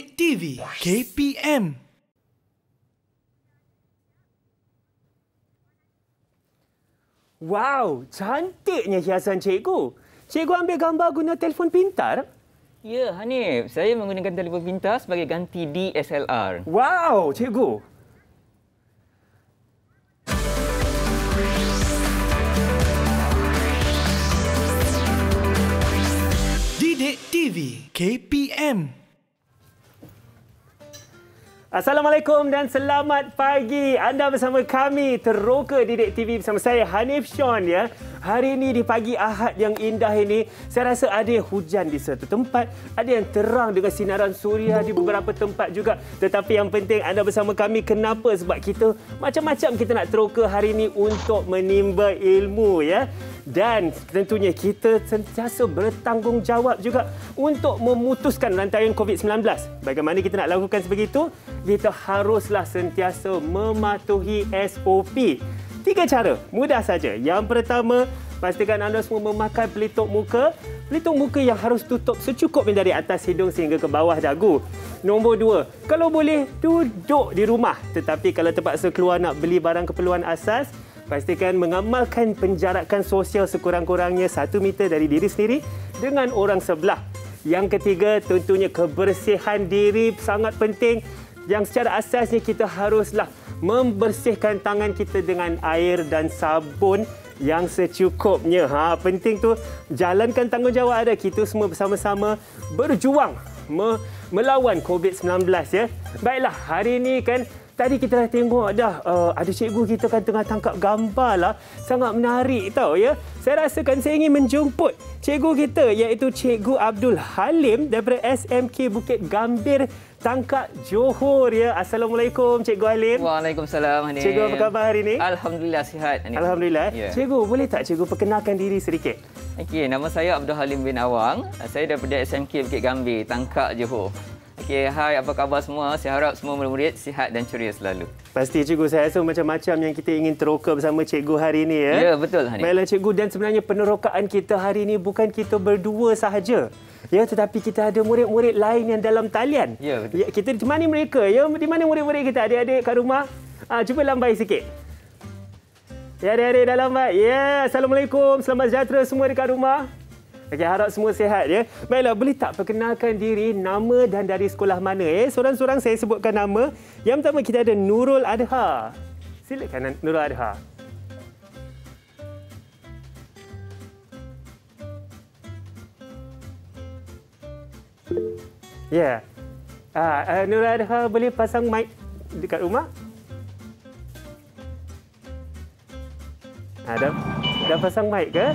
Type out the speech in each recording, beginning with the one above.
Didik TV KPM. Wow, cantiknya hiasan cikgu. Cikgu ambil gambar guna telefon pintar? Ya, Hanif. Saya menggunakan telefon pintar sebagai ganti DSLR. Wow, cikgu. Didik TV KPM. Assalamualaikum dan selamat pagi. Anda bersama kami Teroka Didik TV bersama saya Hanif Sean ya. Hari ini di pagi Ahad yang indah ini, saya rasa ada hujan di satu tempat, ada yang terang dengan sinaran suria di beberapa tempat juga. Tetapi yang penting anda bersama kami. Kenapa? Sebab kita macam-macam kita nak teroka hari ini untuk menimba ilmu ya. Dan tentunya kita sentiasa bertanggungjawab juga untuk memutuskan rantaian COVID-19. Bagaimana kita nak lakukan sebegitu? Kita haruslah sentiasa mematuhi SOP. 3 cara, mudah saja. Yang pertama, pastikan anda semua memakai pelitup muka. Pelitup muka yang harus tutup secukupnya dari atas hidung sehingga ke bawah dagu. Nombor 2, kalau boleh duduk di rumah. Tetapi kalau terpaksa keluar nak beli barang keperluan asas, pastikan mengamalkan penjarakan sosial sekurang-kurangnya 1 meter dari diri sendiri dengan orang sebelah. Yang ketiga, tentunya kebersihan diri sangat penting. Yang secara asasnya kita haruslah membersihkan tangan kita dengan air dan sabun yang secukupnya. Penting tu jalankan tanggungjawab anda. Kita semua bersama-sama berjuang melawan COVID-19 ya. Baiklah, hari ini kan tadi kita dah tengok dah ada cikgu kita kan tengah tangkap gambar lah. Sangat menarik tau ya. Saya rasakan saya ingin menjemput cikgu kita iaitu Cikgu Abdul Halim daripada SMK Bukit Gambir Tangkak Johor ya. Assalamualaikum Cikgu Halim. Waalaikumsalam, Hanif. Cikgu apa khabar hari ini? Alhamdulillah sihat, Hanif. Alhamdulillah. Ya. Cikgu, boleh tak cikgu perkenalkan diri sedikit? Okey, nama saya Abdul Halim bin Awang. Saya daripada SMK Bukit Gambir, Tangkak Johor. Okey, hai, apa khabar semua? Saya harap semua murid-murid sihat dan ceria selalu. Pasti cikgu, saya rasa macam-macam yang kita ingin teroka bersama cikgu hari ini ya. Ya, betul, Hanif. Baiklah cikgu, dan sebenarnya penerokaan kita hari ini bukan kita berdua sahaja. Ya, tetapi kita ada murid-murid lain yang dalam talian. Ya, betul. Ya, kita temani mereka ya. Di mana murid-murid kita? Adik-adik kat rumah? Cuba lambai sikit. Ya, adik-adik dah lambai. Ya, Assalamualaikum. Selamat sejahtera semua dekat rumah. Okey, harap semua sihat ya. Baiklah, boleh tak perkenalkan diri, nama dan dari sekolah mana ya? Sorang-sorang saya sebutkan nama. Yang pertama kita ada Nurul Adha. Silakan Nurul Adha. Ya. Nurul Adha boleh pasang mic dekat rumah? Dah pasang mic ke?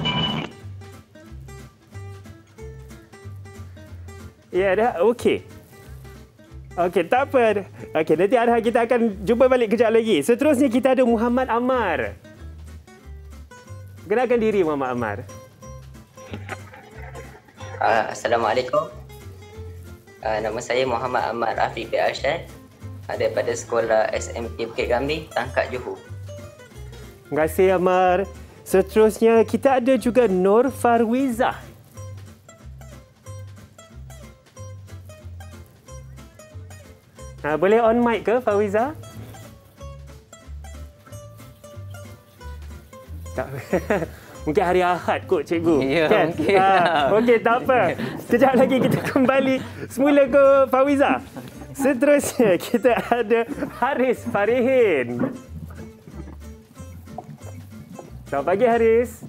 Ya, dah. Okey. Okey, tak apa. Okey, nanti Adha kita akan jumpa balik kejap lagi. Seterusnya kita ada Muhammad Ammar. Kenalkan diri Muhammad Ammar. Assalamualaikum. Nama saya Muhammad Ammar Afiq bin Arsyad daripada sekolah SMK Bukit Gambir, Tangkak Johor. Terima kasih Ammar. Seterusnya kita ada juga Nur Farwizah. Boleh on mic ke Farwizah? Tak. Mungkin hari Ahad kot cikgu. Ya, kan? mungkin. Okey, tak apa. Sekejap lagi kita kembali semula ke Farwizah. Seterusnya kita ada Haris Farihin. Selamat pagi Haris.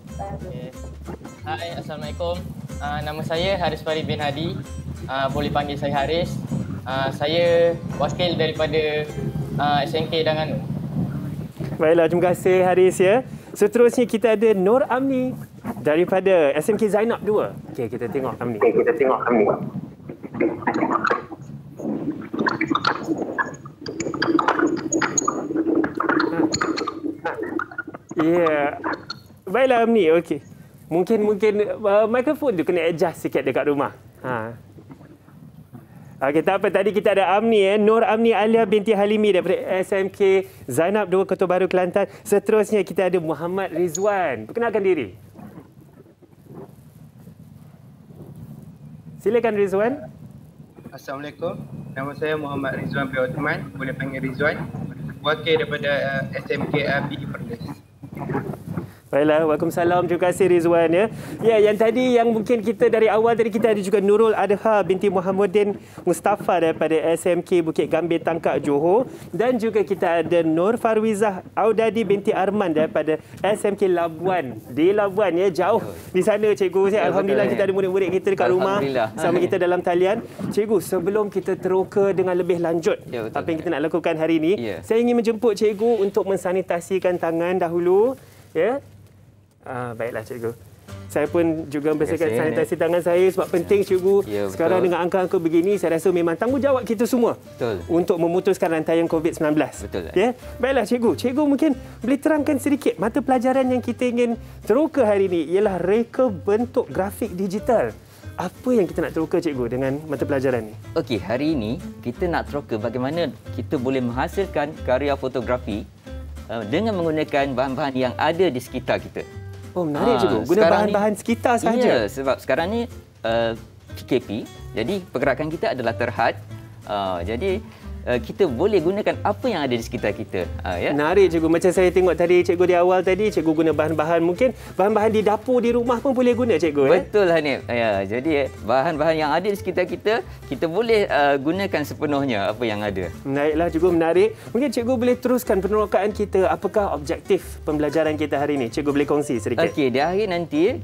Hai, Assalamualaikum. Nama saya Haris Farid bin Hadi. Boleh panggil saya Haris. Saya wakil daripada SMK Danganu. Baiklah, terima kasih Haris ya. Seterusnya kita ada Nur Amni daripada SMK Zainab 2. Okey, kita tengok Amni. Ya. Baiklah Amni, okey. Mungkin mikrofon tu kena adjust sikit dekat rumah. Okey, tak apa. Tadi kita ada Amni Nur Amni Alia binti Halimi daripada SMK Zainab 2 Kota Baru Kelantan. Seterusnya kita ada Muhammad Rizwan. Perkenalkan diri. Silakan Rizwan. Assalamualaikum. Nama saya Muhammad Rizwan bin Uthman, boleh panggil Rizwan. Wakil daripada SMK AB Perlis. Baiklah, Waalaikumsalam. Terima kasih Rizwan ya. Ya, yang tadi yang mungkin kita dari awal tadi kita ada juga Nurul Adha binti Muhammadin Mustafa daripada SMK Bukit Gambir Tangkak Johor, dan juga kita ada Nur Farwizah Audadi binti Arman daripada SMK Labuan. Di Labuan ya, jauh di sana cikgu. Alhamdulillah kita ada murid-murid kita dekat rumah sama kita dalam talian. Cikgu, sebelum kita teroka dengan lebih lanjut apa yang kita nak lakukan hari ini, saya ingin menjemput cikgu untuk mensanitasikan tangan dahulu ya. Baiklah cikgu. Saya pun juga membersihkan sanitasi tangan saya sebab penting cikgu. Sekarang dengan angka-angka begini, saya rasa memang tanggungjawab kita semua untuk memutuskan rantaian COVID-19. Betul. Ya. Baiklah cikgu. Cikgu mungkin boleh terangkan sedikit mata pelajaran yang kita ingin teroka hari ini ialah reka bentuk grafik digital. Apa yang kita nak teroka cikgu dengan mata pelajaran ini? Okey, hari ini kita nak teroka bagaimana kita boleh menghasilkan karya fotografi dengan menggunakan bahan-bahan yang ada di sekitar kita. Oh, menarik cikgu. Guna bahan-bahan sekitar sahaja. Ya, sebab sekarang ni PKP, jadi pergerakan kita adalah terhad. Jadi kita boleh gunakan apa yang ada di sekitar kita. Ya? Menarik cikgu. Macam saya tengok tadi cikgu di awal tadi, cikgu guna bahan-bahan, mungkin bahan-bahan di dapur di rumah pun boleh guna cikgu. Betul Hanif. Ya, jadi bahan-bahan yang ada di sekitar kita, kita boleh gunakan sepenuhnya apa yang ada. Menaiklah cikgu, menarik. Mungkin cikgu boleh teruskan penerokaan kita. Apakah objektif pembelajaran kita hari ini? Cikgu boleh kongsi sedikit. Okey, di akhir nanti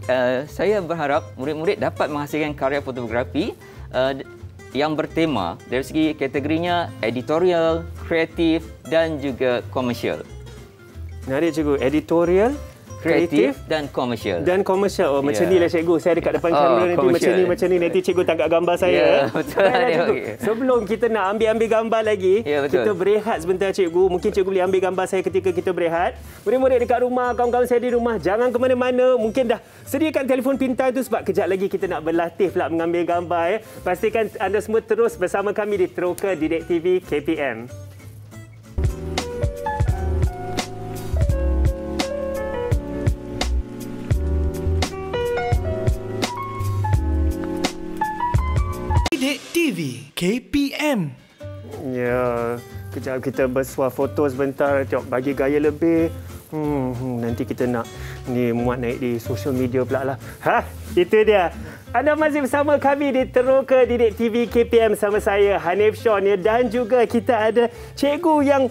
saya berharap murid-murid dapat menghasilkan karya fotografi yang bertema dari segi kategorinya editorial, kreatif dan juga komersial. Menarik cikgu. Editorial, kreatif dan komersial. Dan komersial. Oh, macam ni lah cikgu. Saya dekat depan kamera nanti macam ni. Nanti cikgu tangkap gambar saya. Betul. Cikgu. Sebelum kita nak ambil gambar lagi, kita berehat sebentar cikgu. Mungkin cikgu boleh ambil gambar saya ketika kita berehat. Murid-murid dekat rumah, kawan-kawan saya di rumah, jangan ke mana-mana. Mungkin dah sediakan telefon pintar tu sebab kejap lagi kita nak berlatih pula mengambil gambar. Ya. Pastikan anda semua terus bersama kami di Teroka Didik TV KPM. Didik TV KPM. Ya, kejap kita bersuah foto sebentar, tengok bagi gaya lebih. Nanti kita nak muat naik di sosial media pula lah. Itu dia. Anda masih bersama kami di Teroka Didik TV KPM sama saya Hanif Sean ya, dan juga kita ada cikgu yang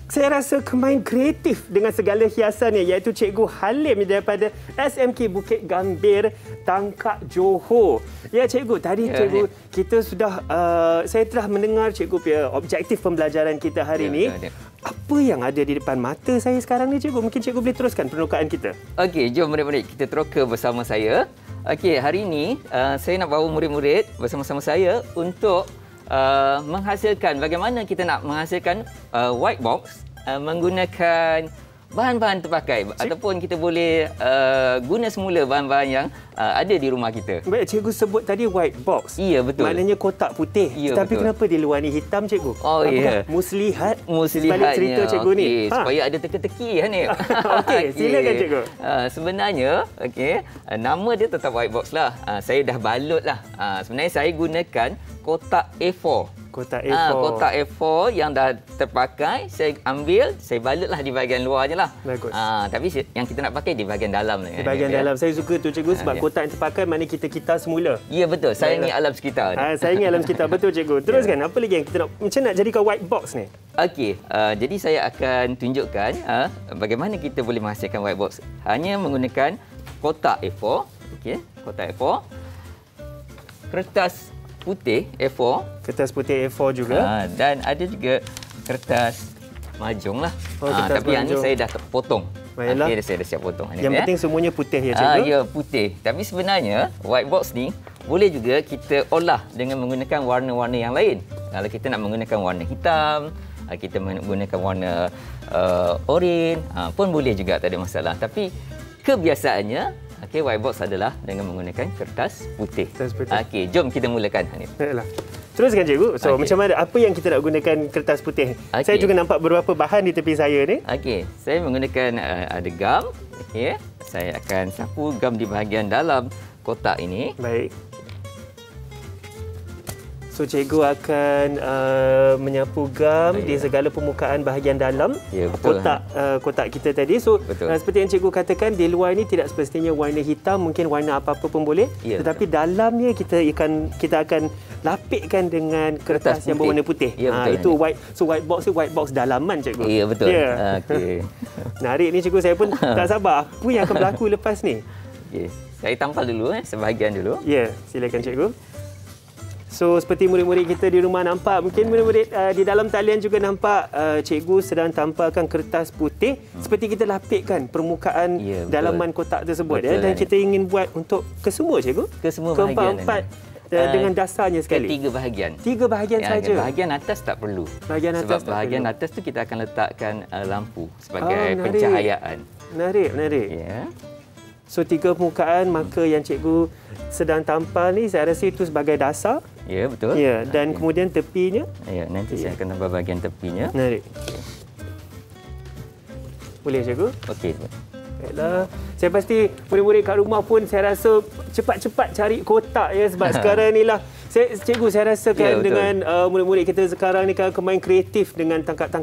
saya rasa kemain kreatif dengan segala hiasannya, iaitu Cikgu Halim daripada SMK Bukit Gambir Tangkak Johor. Ya cikgu, tadi cikgu kita sudah saya telah mendengar cikgu punya objektif pembelajaran kita hari ini. Apa yang ada di depan mata saya sekarang ni cikgu? Mungkin cikgu boleh teruskan penerokaan kita. Okey, jom murid-murid kita teroka bersama saya. Okey, hari ini saya nak bawa murid-murid bersama-sama saya untuk menghasilkan bagaimana kita nak menghasilkan white box menggunakan bahan-bahan terpakai ataupun kita boleh guna semula bahan-bahan yang ada di rumah kita. Baik, cikgu sebut tadi white box. Ya, betul. Maknanya kotak putih. Ya, tapi betul. kenapa di luar ni hitam cikgu? Oh ya. Muslihat Muslihatnya. cerita cikgu ni. Supaya ada teka-teki Hanif. Okey, silakan cikgu. Sebenarnya nama dia tetap white box lah. Saya dah balut lah. Sebenarnya saya gunakan kotak A4. Kotak A4. Kotak A4 yang dah terpakai, saya ambil, saya balutlah di bahagian luar je lah. Bagus. Tapi yang kita nak pakai di bahagian dalam. Di bahagian dalam. Saya suka tu cikgu sebab kotak yang terpakai mana kita semula. Ya, betul. Sayangi alam sekitar. Sayangi alam sekitar. Betul cikgu. Teruskan, apa lagi yang kita nak, macam nak jadikan white box ni? Okey, jadi saya akan tunjukkan bagaimana kita boleh menghasilkan white box. Hanya menggunakan kotak A4. Okey, kotak A4. Kertas putih A4. Kertas putih A4 juga. Dan ada juga kertas mahjong lah. Kertas tapi yang ni saya dah potong. Baiklah. Okay, saya dah siap potong. Yang penting semuanya putih ya cikgu? Ya, putih. Tapi sebenarnya white box ni boleh juga kita olah dengan menggunakan warna-warna yang lain. Kalau kita nak menggunakan warna hitam, kita menggunakan warna oranye pun boleh juga, tak ada masalah. Tapi kebiasaannya white box adalah dengan menggunakan kertas putih. Okey, jom kita mulakan Hanif. Baiklah. Teruskan cikgu. So, macam mana, apa yang kita nak gunakan kertas putih? Saya juga nampak beberapa bahan di tepi saya ni. Okey, saya menggunakan ada gam. Okey, saya akan sapu gam di bahagian dalam kotak ini. Baik. So cikgu akan menyapu gam di segala permukaan bahagian dalam kotak kita tadi. So seperti yang cikgu katakan, di luar ini tidak semestinya warna hitam, mungkin warna apa-apa pun boleh. Tetapi dalamnya kita akan lapikkan dengan kertas yang berwarna putih. Itu white. So white box dalaman cikgu. Ya betul. Okey. Menarik ni cikgu, saya pun tak sabar apa yang akan berlaku lepas ni. Okey. Saya tampal dulu sebahagian dulu. Ya, silakan cikgu. So seperti murid-murid kita di rumah nampak, mungkin murid-murid di dalam talian juga nampak cikgu sedang tampalkan kertas putih seperti kita lapikkan permukaan dalaman kotak tersebut. Dan kita ingin buat untuk kesemua cikgu? Kesemua bahagian. Keempat-empat dengan dasarnya sekali. Tiga bahagian. Tiga bahagian saja. Bahagian atas tak perlu. Sebab bahagian atas tu kita akan letakkan lampu sebagai pencahayaan. Menarik. Ya. So 3 permukaan marker yang cikgu sedang tampal ni, saya rasa itu sebagai dasar. Ya, betul. Ya, dan kemudian tepinya. Ya, nanti saya akan tambah bahagian tepinya. Menarik. Boleh cikgu? Okey. Baiklah. Saya pasti murid-murid kat rumah pun saya rasa cepat-cepat cari kotak ya, sebab sekarang ni lah cikgu saya rasakan dengan murid-murid kita sekarang ni kan main kreatif dengan tangkap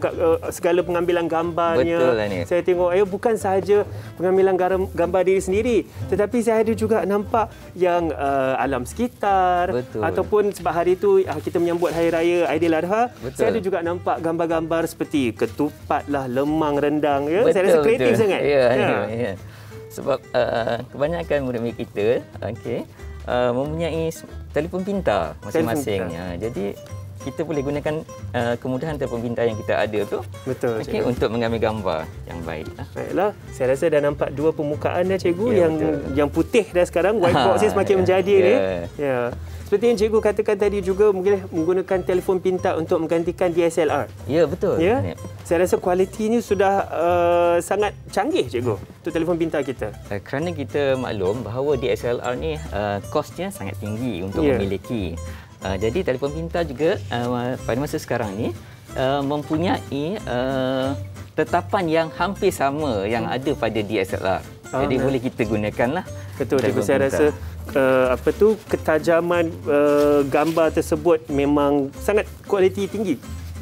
segala pengambilan gambarnya. Betul lah ni. Saya tengok bukan sahaja pengambilan gambar diri sendiri, tetapi saya ada juga nampak yang alam sekitar. Betul. Ataupun sebab hari itu kita menyambut Hari Raya Aidiladha, saya ada juga nampak gambar-gambar seperti ketupat lah, lemang, rendang ya. Saya rasa kreatif sangat. Ya. Sebab kebanyakan murid-murid kita mempunyai telefon pintar masing-masing. Jadi kita boleh gunakan kemudahan telefon pintar yang kita ada tu untuk mengambil gambar yang baik. Baiklah, saya rasa dah nampak 2 permukaan dah cikgu yang putih dah sekarang, white box ni semakin menjadi ni. Ya. Seperti yang cikgu katakan tadi juga, mungkin menggunakan telefon pintar untuk menggantikan DSLR. Ya, betul. Ya. Saya rasa kualiti ini sudah sangat canggih cikgu untuk telefon pintar kita. Kerana kita maklum bahawa DSLR ni kosnya sangat tinggi untuk memiliki. Jadi telefon pintar juga pada masa sekarang ni mempunyai tetapan yang hampir sama yang ada pada DSLR. Jadi boleh kita gunakanlah. Betul cikgu, saya rasa ketajaman gambar tersebut memang sangat kualiti tinggi.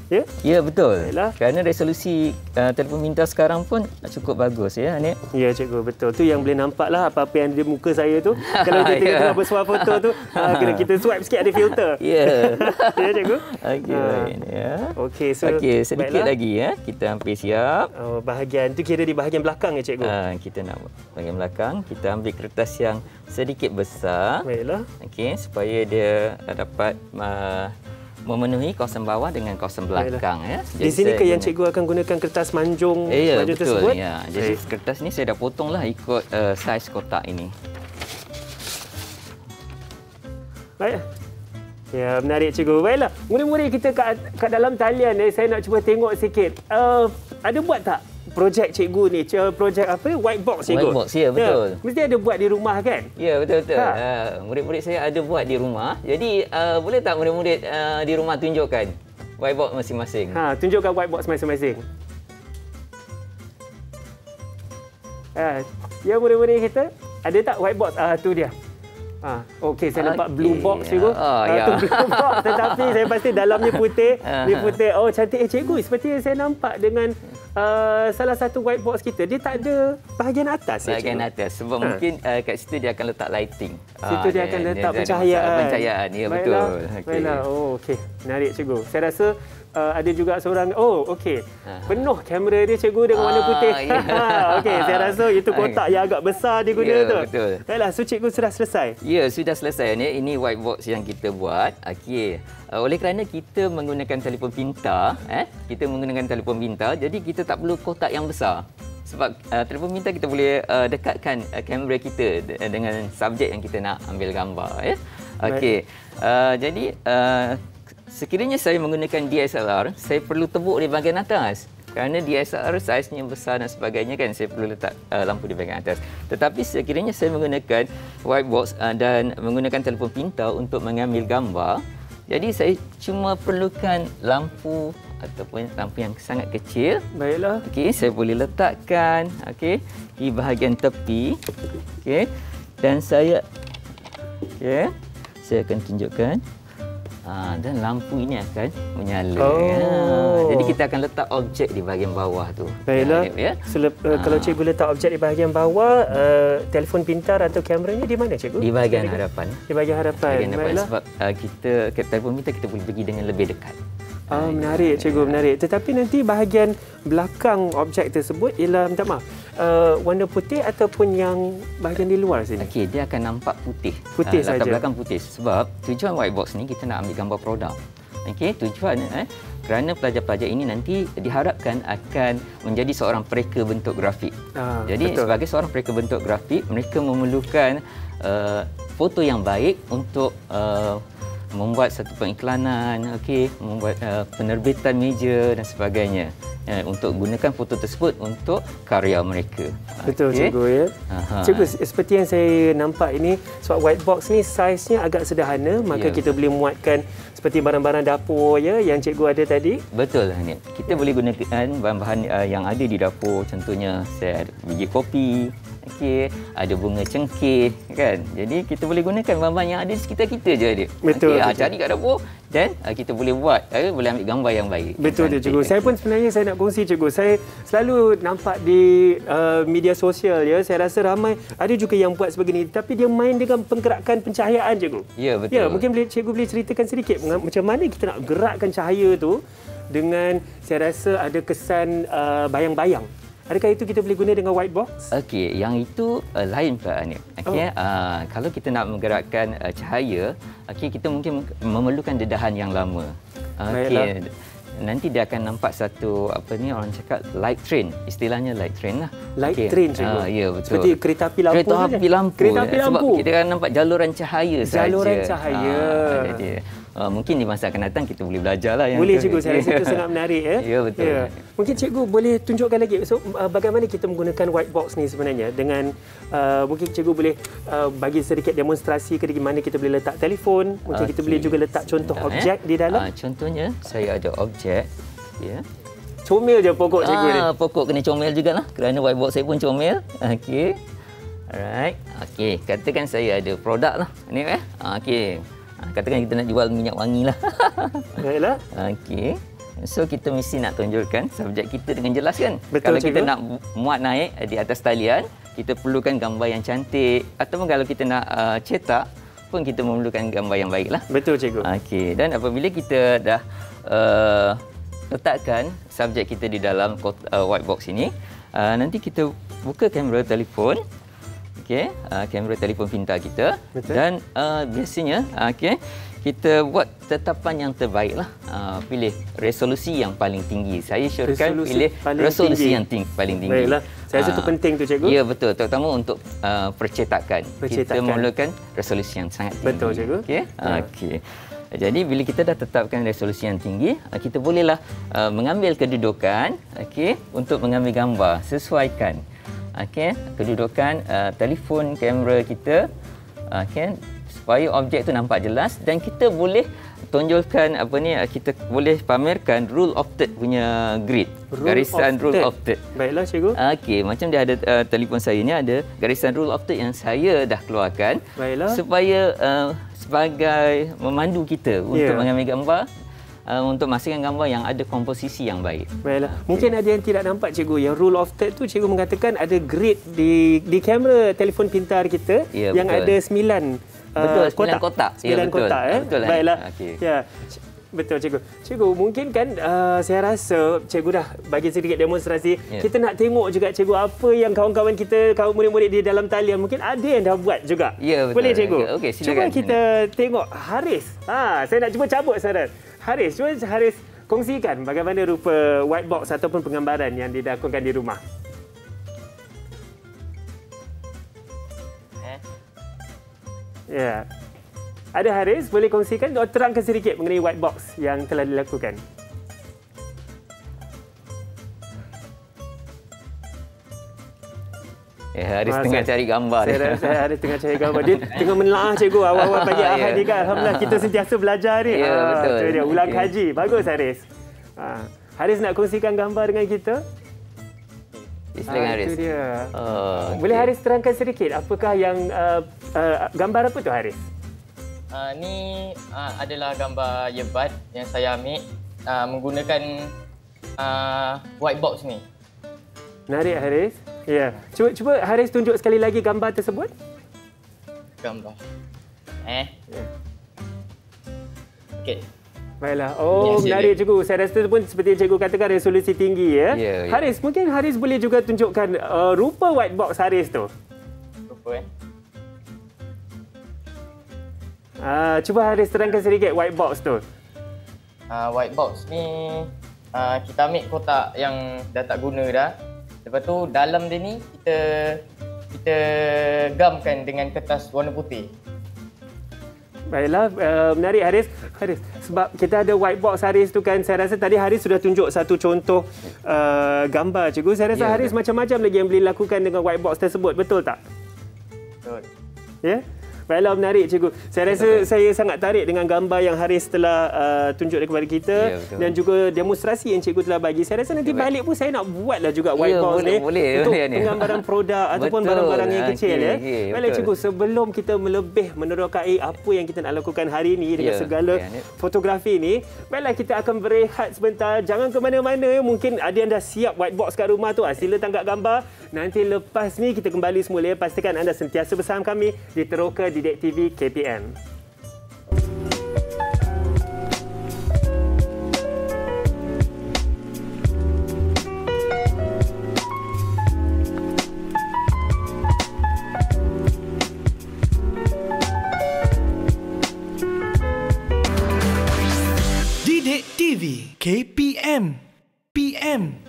Ya? Ya, betul. Yalah. Kerana resolusi telefon pintar sekarang pun cukup bagus ya, Anik. Ya, cikgu, betul. Tu yang boleh nampaklah apa-apa yang ada di muka saya tu. Kalau kita tengah bersuah foto tu, kena kita swipe sikit ada filter. Ya. Ya, cikgu. Okey, ya. Okey, so sedikit lagi ya. Kita hampir siap. Bahagian tu kira di bahagian belakang ya, cikgu. Kita nak bahagian belakang, kita ambil kertas yang sedikit besar. Baiklah. Okey, supaya dia dapat memenuhi kawasan bawah dengan kawasan belakang. Ya. Di sini ke yang cikgu akan gunakan kertas manjung betul, tersebut? Ya. Jadi kertas ni saya dah potonglah ikut saiz kotak ini. Baik. Ya, menarik cikgu. Baiklah, murid-murid kita kat dalam talian saya nak cuba tengok sikit. Ada buat tak projek cikgu ni, projek apa, white box cikgu? White box, ya, betul. Mesti ada buat di rumah kan? Ya, betul-betul. Murid-murid saya ada buat di rumah. Jadi boleh tak murid-murid di rumah tunjukkan white box masing-masing? Tunjukkan white box masing-masing. Ya, murid-murid kita, ada tak white box? Tu dia. Okey, saya nampak blue box cikgu. Tu blue box, tetapi saya pasti dalamnya putih. Dia putih. Oh, cantik cikgu. Seperti yang saya nampak dengan salah satu white box kita, dia tak ada bahagian atas. Bahagian atas. Sebab mungkin kat situ dia akan letak lighting. Situ dia akan letak pencahayaan. Pencahayaan, ya, betul. Baiklah. Oh, okey. Menarik cikgu. Saya rasa ada juga seorang, penuh kamera dia cikgu dengan warna putih. Okey, saya rasa itu kotak yang agak besar dia guna tu. Betul. Baiklah, so cikgu sudah selesai? Ya, sudah selesai ni. Ini white box yang kita buat. Okey. Oleh kerana kita menggunakan telefon pintar, jadi kita tak perlu kotak yang besar. Sebab telefon pintar kita boleh dekatkan kamera kita dengan subjek yang kita nak ambil gambar. Okey. Jadi sekiranya saya menggunakan DSLR, saya perlu tebuk di bahagian atas. Kerana DSLR saiznya besar dan sebagainya kan, saya perlu letak lampu di bahagian atas. Tetapi sekiranya saya menggunakan white box dan menggunakan telefon pintar untuk mengambil gambar, jadi saya cuma perlukan lampu ataupun lampu yang sangat kecil. Baiklah. Okey, saya boleh letakkan di bahagian tepi. Okey. Dan saya akan tunjukkan. Dan lampu ini akan menyala. Oh. Jadi kita akan letak objek di bahagian bawah tu. Baiklah. Ya. Kalau cikgu letak objek di bahagian bawah, telefon pintar atau kameranya di mana cikgu? Di bahagian hadapan. Di bahagian hadapan. Bahagian hadapan Baiklah. sebab telefon kita boleh pergi dengan lebih dekat. Menarik cikgu, menarik. Tetapi nanti bahagian belakang objek tersebut ialah, minta maaf, warna putih ataupun yang bahagian di luar sini? Okey, dia akan nampak putih. Putih latar saja. belakang putih. Sebab tujuan white box ni kita nak ambil gambar produk. Okey, tujuan kerana pelajar-pelajar ini nanti diharapkan akan menjadi seorang pereka bentuk grafik. Jadi betul. sebagai seorang pereka bentuk grafik, mereka memerlukan foto yang baik untuk membuat satu pengiklanan, membuat penerbitan meja dan sebagainya. Untuk gunakan foto tersebut untuk karya mereka. Betul cikgu ya. Cikgu, seperti yang saya nampak ini, sebab white box ni saiznya agak sederhana, maka kita boleh muatkan seperti barang-barang dapur ya yang cikgu ada tadi. Betul Hanif. Kita boleh gunakan bahan-bahan yang ada di dapur, contohnya saya ada biji kopi, ada bunga cengkeh kan. Jadi kita boleh gunakan bahan-bahan yang ada di sekitar kita je Adik. Betul. Cari kat dapur dan kita boleh buat, boleh ambil gambar yang baik. Betul tu cikgu. Saya pun sebenarnya saya nak kongsi cikgu. Saya selalu nampak di media sosial ya. Saya rasa ramai ada juga yang buat sebegini, tapi dia main dengan penggerakan pencahayaan cikgu. Ya, betul. Ya, mungkin cikgu boleh ceritakan sedikit macam mana kita nak gerakkan cahaya tu dengan, saya rasa ada kesan bayang-bayang. Adakah itu kita boleh guna dengan white box? Okey, yang itu lain pula Hanif. Kalau kita nak menggerakkan cahaya, kita mungkin memerlukan dedahan yang lama. Nanti dia akan nampak satu orang cakap light train, istilahnya light train lah. Light train cikgu. Ya, betul. Seperti kereta api lampu. Kereta api lampu. Kereta api lampu. Sebab kita akan nampak jaluran cahaya saja. Jaluran cahaya. Jadi mungkin di masa akan datang kita boleh belajarlah yang boleh tu. cikgu, saya rasa itu sangat menarik ya. Ya, betul. Ya. Mungkin cikgu boleh tunjukkan lagi bagaimana kita menggunakan white box ni sebenarnya, dengan mungkin cikgu boleh bagi sedikit demonstrasi ke mana kita boleh letak telefon, mungkin kita boleh juga letak contoh objek di dalam. Contohnya saya ada objek ya. Comel je pokok cikgu ni. Pokok kena comel jugalah kerana white box saya pun comel. Okey. Alright. Okey, katakan saya ada produk lah ni okey. Katakan kita nak jual minyak wangi lah. Baiklah. Okey. So kita mesti nak tunjukkan subjek kita dengan jelas kan. Betul, kalau kita cikgu. nak muat naik di atas talian, kita perlukan gambar yang cantik, ataupun kalau kita nak cetak pun kita memerlukan gambar yang baiklah. Betul cikgu. Okey, dan apabila kita dah letakkan subjek kita di dalam white box ini, nanti kita buka kamera telefon. Okey, kamera telefon pintar kita. Betul. Dan biasanya kita buat tetapan yang terbaiklah. Pilih resolusi yang paling tinggi. Saya syorkan pilih resolusi yang paling tinggi. Baiklah. Saya rasa itu penting tu cikgu. Ya, betul, terutama untuk percetakan. Kita memerlukan resolusi yang sangat tinggi. Betul cikgu. Okey. Okey. Jadi bila kita dah tetapkan resolusi yang tinggi, kita bolehlah mengambil kedudukan untuk mengambil gambar, sesuaikan kedudukan telefon kamera kita supaya objek itu nampak jelas, dan kita boleh tunjukkan kita boleh pamerkan rule of third punya grid, garisan rule of third. Baiklah cikgu. Okey, macam dia ada telefon saya ni ada garisan rule of third yang saya dah keluarkan. Baiklah. Supaya sebagai memandu kita untuk mengambil gambar, untuk memastikan gambar yang ada komposisi yang baik. Baiklah. Mungkin ada yang tidak nampak cikgu, yang rule of third tu cikgu mengatakan ada grid di kamera telefon pintar kita yang betul. ada 9 kotak. 9 kotak Betul. Baiklah. Okey. Ya. Betul cikgu. Cikgu, mungkin kan saya rasa cikgu dah bagi sedikit demonstrasi. Kita nak tengok juga cikgu apa yang kawan-kawan kita, kawan murid-murid di dalam talian mungkin ada yang dah buat juga. Ya, betul. Boleh cikgu? Okey, silakan. Cuba kita tengok Haris. Saya nak cuba cabut saudara. Haris, cuba Haris kongsikan bagaimana rupa white box ataupun penggambaran yang dilakukan di rumah. Ya. Ada Haris, boleh kongsikan atau terangkan sedikit mengenai white box yang telah dilakukan. Haris tengah cari gambar. Saya rasa Haris tengah cari gambar. Dia tengah menelaah cikgu awal-awal pagi Ahad ni kan. Alhamdulillah kita sentiasa belajar ni. Ya, betul. Itu dia, ulang kaji. Bagus Haris. Haris nak kongsikan gambar dengan kita? Silakan Haris. Itu dia. Okay. Boleh Haris terangkan sedikit apakah yang gambar apa tu Haris? Ni adalah gambar yebat yang saya ambil menggunakan white box ni. Menarik Haris. Ya. Cuba Haris tunjuk sekali lagi gambar tersebut. Gambar. Okey. Baiklah. Oh, menarik cikgu. Saya rasa pun seperti yang cikgu katakan resolusi tinggi ya. Ya. Haris, mungkin Haris boleh juga tunjukkan rupa white box Haris tu. Rupa Cuba Haris terangkan sedikit white box tu. White box ni kita ambil kotak yang dah tak guna dah. Lepas tu dalam dia ni kita gamkan dengan kertas warna putih. Baiklah, menarik Haris. Haris, sebab kita ada white box Haris tu kan, saya rasa tadi Haris sudah tunjuk satu contoh gambar cikgu. Saya rasa Haris macam-macam lagi yang boleh lakukan dengan white box tersebut, betul tak? Betul. Ya? Baiklah, menarik cikgu. Saya rasa saya sangat tarik dengan gambar yang Haris telah tunjuk kepada kita dan juga demonstrasi yang cikgu telah bagi. Saya rasa nanti balik pun saya nak buatlah juga white box ni untuk penggambaran produk ataupun barang-barang yang kecil ya. Baiklah cikgu, sebelum kita melebih menerokai apa yang kita nak lakukan hari ini dengan segala fotografi ni, baiklah kita akan berehat sebentar. Jangan ke mana-mana ya. Mungkin ada yang dah siap white box kat rumah tu. Sila tangkap gambar. Nanti lepas ni kita kembali semula ya. Pastikan anda sentiasa bersama kami di Teroka Didik TV KPM. Didik TV KPM. PM.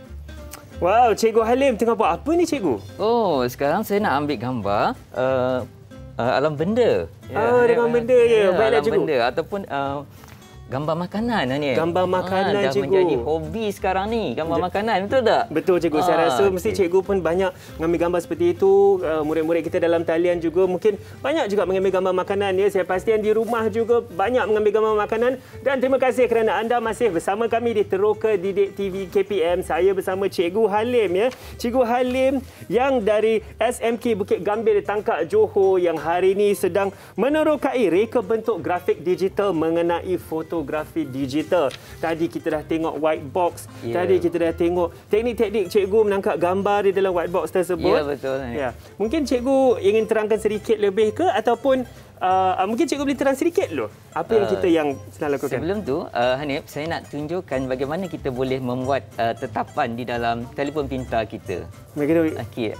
Wow, Cikgu Halim tengah buat apa ni cikgu? Oh, sekarang saya nak ambil gambar alam benda. Dengan benda je. Baiklah alam cikgu. benda ataupun gambar makanan ni. Gambar makanan dah cikgu. menjadi hobi sekarang ni, gambar makanan, betul tak? Betul cikgu. Saya rasa mesti cikgu pun banyak mengambil gambar seperti itu. Murid-murid kita dalam talian juga mungkin banyak juga mengambil gambar makanan ya. Saya pastikan di rumah juga banyak mengambil gambar makanan. Dan terima kasih kerana anda masih bersama kami di Teroka Didik TV KPM. Saya bersama Cikgu Halim ya. Cikgu Halim yang dari SMK Bukit Gambir Tangkak Johor yang hari ini sedang menerokai reka bentuk grafik digital mengenai fotografi digital. Tadi kita dah tengok white box. Tadi kita dah tengok teknik-teknik cikgu menangkap gambar di dalam white box tersebut. Ya, betul. Ya. Mungkin cikgu ingin terangkan sedikit lebih ke ataupun mungkin cikgu boleh terang sedikit dulu apa yang kita yang sedang lakukan. Sebelum tu, Hanif, saya nak tunjukkan bagaimana kita boleh membuat tetapan di dalam telefon pintar kita. Okey,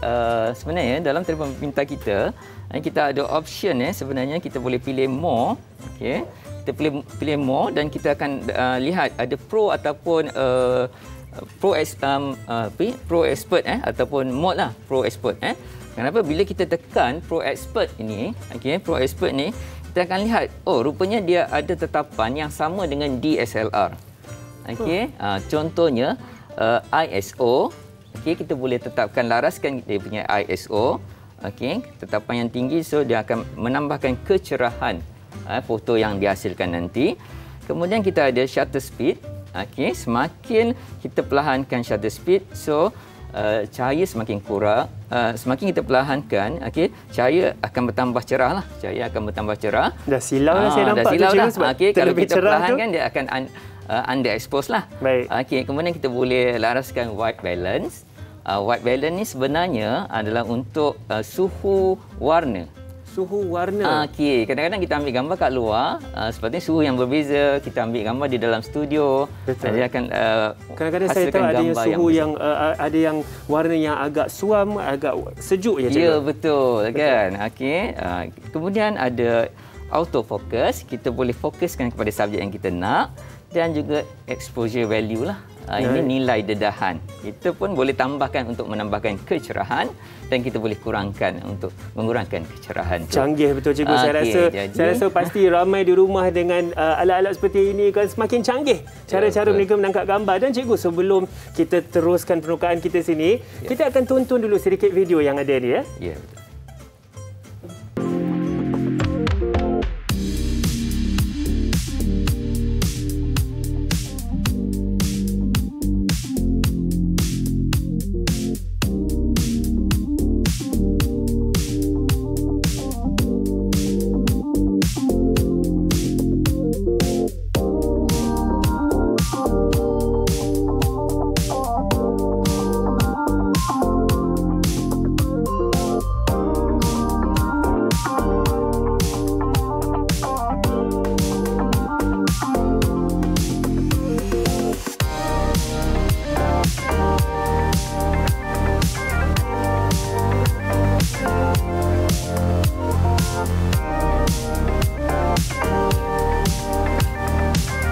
sebenarnya dalam telefon pintar kita, kita ada option sebenarnya kita boleh pilih more. Okey. Kita pilih more dan kita akan lihat ada pro ataupun pro expert ataupun mode lah pro expert Kenapa bila kita tekan pro expert ini, pro expert ni kita akan lihat rupanya dia ada tetapan yang sama dengan DSLR. Contohnya ISO. Kita boleh tetapkan laraskan dia punya ISO. Tetapan yang tinggi, so dia akan menambahkan kecerahan foto yang dihasilkan nanti. Kemudian kita ada shutter speed. Semakin kita perlahankan shutter speed, so cahaya semakin kurang. Semakin kita perlahankan, cahaya akan bertambah cerah lah. Cahaya akan bertambah cerah. Dah silau lah saya nampak dah silau tu dah. sebab Kalau kita cerah perlahankan tu, dia akan underexpose lah. Baik. Kemudian kita boleh laraskan white balance. White balance ni sebenarnya adalah untuk suhu warna. Suhu warna. Kadang-kadang kita ambil gambar kat luar, sepertinya suhu yang berbeza. Kita ambil gambar di dalam studio. Betul. Dia akan kadang-kadang saya tahu ada yang suhu yang ada yang warna yang agak suam, agak sejuk ya cikgu. Ya, betul kan. Kemudian ada autofocus. Kita boleh fokuskan kepada subjek yang kita nak dan juga exposure value lah. Ini nilai dedahan. Kita pun boleh tambahkan untuk menambahkan kecerahan dan kita boleh kurangkan untuk mengurangkan kecerahan. Canggih betul cikgu. Saya rasa pasti ramai di rumah dengan alat-alat seperti ini kan, semakin canggih cara-cara mereka menangkap gambar. Dan cikgu, sebelum kita teruskan penukaan kita sini, kita akan tonton dulu sedikit video yang ada ni ya. Ya, betul.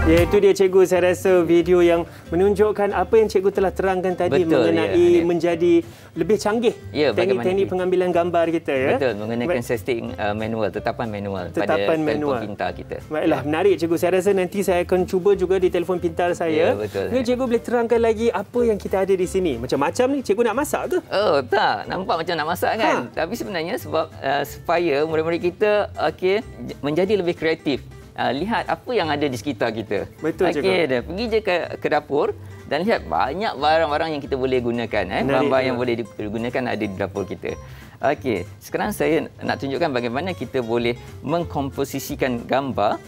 Ya, itu dia cikgu. Saya rasa video yang menunjukkan apa yang cikgu telah terangkan tadi. Betul, mengenai menjadi lebih canggih Ya, teknik-teknik pengambilan gambar kita. Ya? Betul, menggunakan setting manual, tetapan manual pada telefon pintar kita. Baiklah, menarik cikgu. Saya rasa nanti saya akan cuba juga di telefon pintar saya. Ya, betul. Mungkin cikgu boleh terangkan lagi apa yang kita ada di sini. Macam-macam ni, cikgu nak masak ke? Oh, tak. Nampak macam nak masak kan? Tapi sebenarnya sebab supaya murid-murid kita menjadi lebih kreatif. Lihat apa yang ada di sekitar kita. Betul, cikgu. Pergi je ke dapur dan lihat banyak barang-barang yang kita boleh gunakan. Bahan-bahan yang boleh digunakan ada di dapur kita. Okey, sekarang saya nak tunjukkan bagaimana kita boleh mengkomposisikan gambar